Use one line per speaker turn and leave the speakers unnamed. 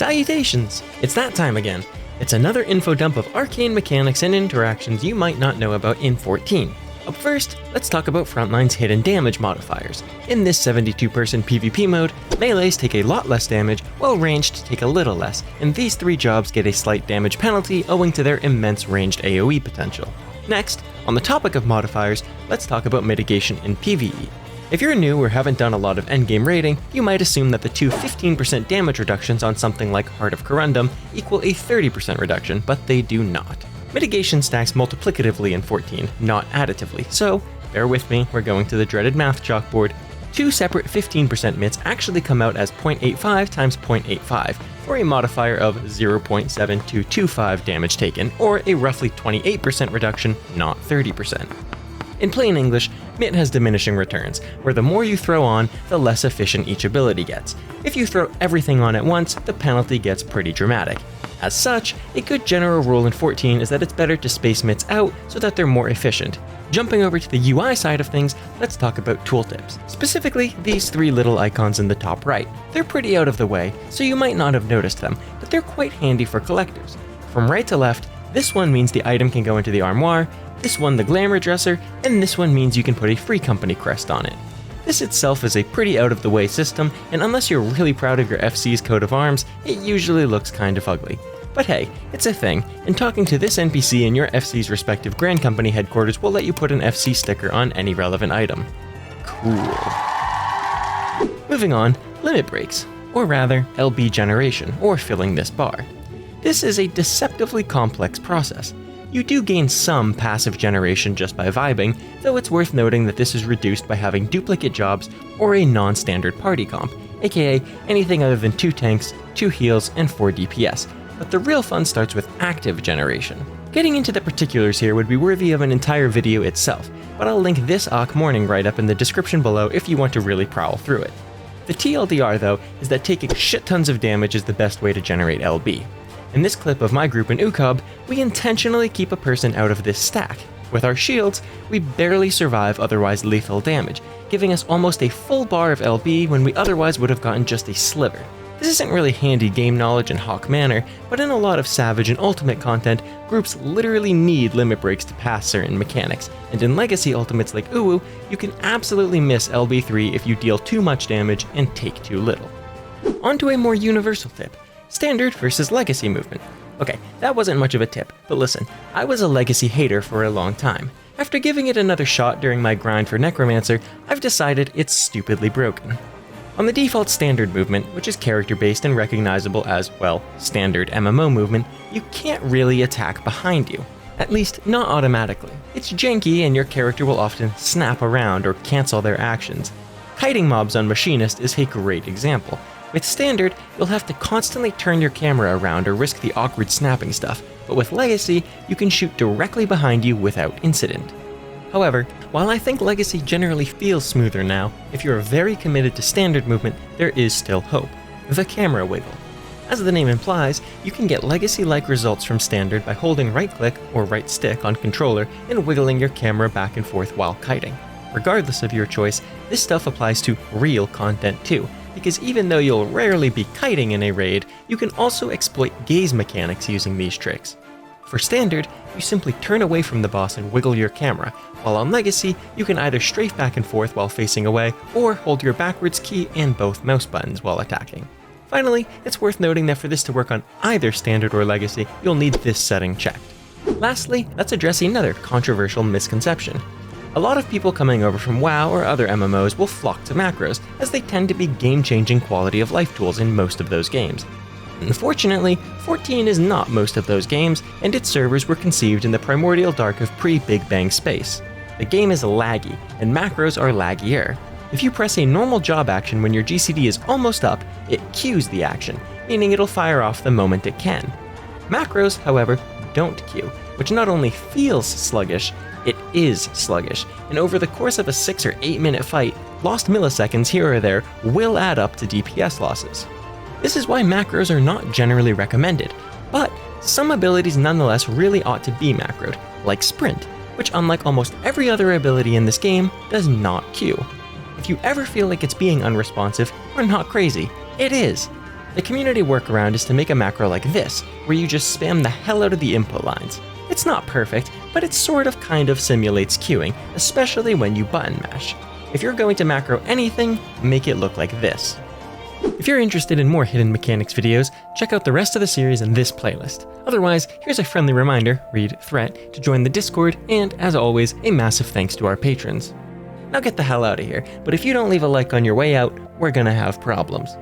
Salutations! It's that time again. It's another info dump of arcane mechanics and interactions you might not know about in 14. Up first, let's talk about Frontline's hidden damage modifiers. In this 72-person PvP mode, melees take a lot less damage, while ranged take a little less, and these three jobs get a slight damage penalty owing to their immense ranged AoE potential. Next, on the topic of modifiers, let's talk about mitigation in PvE. If you're new or haven't done a lot of endgame raiding, you might assume that the two 15% damage reductions on something like Heart of Corundum equal a 30% reduction, but they do not. Mitigation stacks multiplicatively in 14, not additively, so bear with me, we're going to the dreaded math chalkboard. Two separate 15% mits actually come out as 0.85 times 0.85, for a modifier of 0.7225 damage taken, or a roughly 28% reduction, not 30%. In plain English, Mitt has diminishing returns, where the more you throw on, the less efficient each ability gets. If you throw everything on at once, the penalty gets pretty dramatic. As such, a good general rule in 14 is that it's better to space mitts out so that they're more efficient. Jumping over to the UI side of things, let's talk about tooltips. Specifically, these three little icons in the top right. They're pretty out of the way, so you might not have noticed them, but they're quite handy for collectors. From right to left, this one means the item can go into the armoire, this one the glamour dresser, and this one means you can put a free company crest on it. This itself is a pretty out of the way system, and unless you're really proud of your FC's coat of arms, it usually looks kind of ugly. But hey, it's a thing, and talking to this NPC in your FC's respective Grand Company headquarters will let you put an FC sticker on any relevant item. Cool. Moving on, limit breaks, or rather, LB generation, or filling this bar. This is a deceptively complex process. You do gain some passive generation just by vibing, though it's worth noting that this is reduced by having duplicate jobs or a non-standard party comp, aka anything other than 2 tanks, 2 heals, and 4 DPS, but the real fun starts with active generation. Getting into the particulars here would be worthy of an entire video itself, but I'll link this Auk morning write-up in the description below if you want to really prowl through it. The TLDR though is that taking shit tons of damage is the best way to generate LB. In this clip of my group in Ucob, we intentionally keep a person out of this stack. With our shields, we barely survive otherwise lethal damage, giving us almost a full bar of LB when we otherwise would have gotten just a sliver. This isn't really handy game knowledge in Hawk manner, but in a lot of Savage and Ultimate content, groups literally need limit breaks to pass certain mechanics, and in Legacy Ultimates like Uwu, you can absolutely miss LB3 if you deal too much damage and take too little. On to a more universal tip. Standard versus Legacy movement. Okay, that wasn't much of a tip, but listen, I was a Legacy hater for a long time. After giving it another shot during my grind for Necromancer, I've decided it's stupidly broken. On the default Standard movement, which is character-based and recognizable as, well, standard MMO movement, you can't really attack behind you. At least, not automatically. It's janky and your character will often snap around or cancel their actions. Kiting mobs on Machinist is a great example. With Standard, you'll have to constantly turn your camera around or risk the awkward snapping stuff, but with Legacy, you can shoot directly behind you without incident. However, while I think Legacy generally feels smoother now, if you're very committed to Standard movement, there is still hope. The camera wiggle. As the name implies, you can get Legacy-like results from Standard by holding right-click or right-stick on controller and wiggling your camera back and forth while kiting. Regardless of your choice, this stuff applies to real content too, because even though you'll rarely be kiting in a raid, you can also exploit gaze mechanics using these tricks. For Standard, you simply turn away from the boss and wiggle your camera, while on Legacy, you can either strafe back and forth while facing away, or hold your backwards key and both mouse buttons while attacking. Finally, it's worth noting that for this to work on either Standard or Legacy, you'll need this setting checked. Lastly, let's address another controversial misconception. A lot of people coming over from WoW or other MMOs will flock to macros, as they tend to be game-changing quality of life tools in most of those games. Unfortunately, 14 is not most of those games, and its servers were conceived in the primordial dark of pre-Big Bang space. The game is laggy, and macros are laggier. If you press a normal job action when your GCD is almost up, it queues the action, meaning it'll fire off the moment it can. Macros, however, don't queue, which not only feels sluggish, it is sluggish, and over the course of a 6 or 8 minute fight, lost milliseconds here or there will add up to DPS losses. This is why macros are not generally recommended, but some abilities nonetheless really ought to be macroed, like Sprint, which unlike almost every other ability in this game, does not queue. If you ever feel like it's being unresponsive, you're not crazy. It is. The community workaround is to make a macro like this, where you just spam the hell out of the input lines. It's not perfect, but it kind of simulates queuing, especially when you button mash. If you're going to macro anything, make it look like this. If you're interested in more hidden mechanics videos, check out the rest of the series in this playlist. Otherwise, here's a friendly reminder, read threat, to join the Discord, and as always, a massive thanks to our patrons. Now get the hell out of here, but if you don't leave a like on your way out, we're gonna have problems.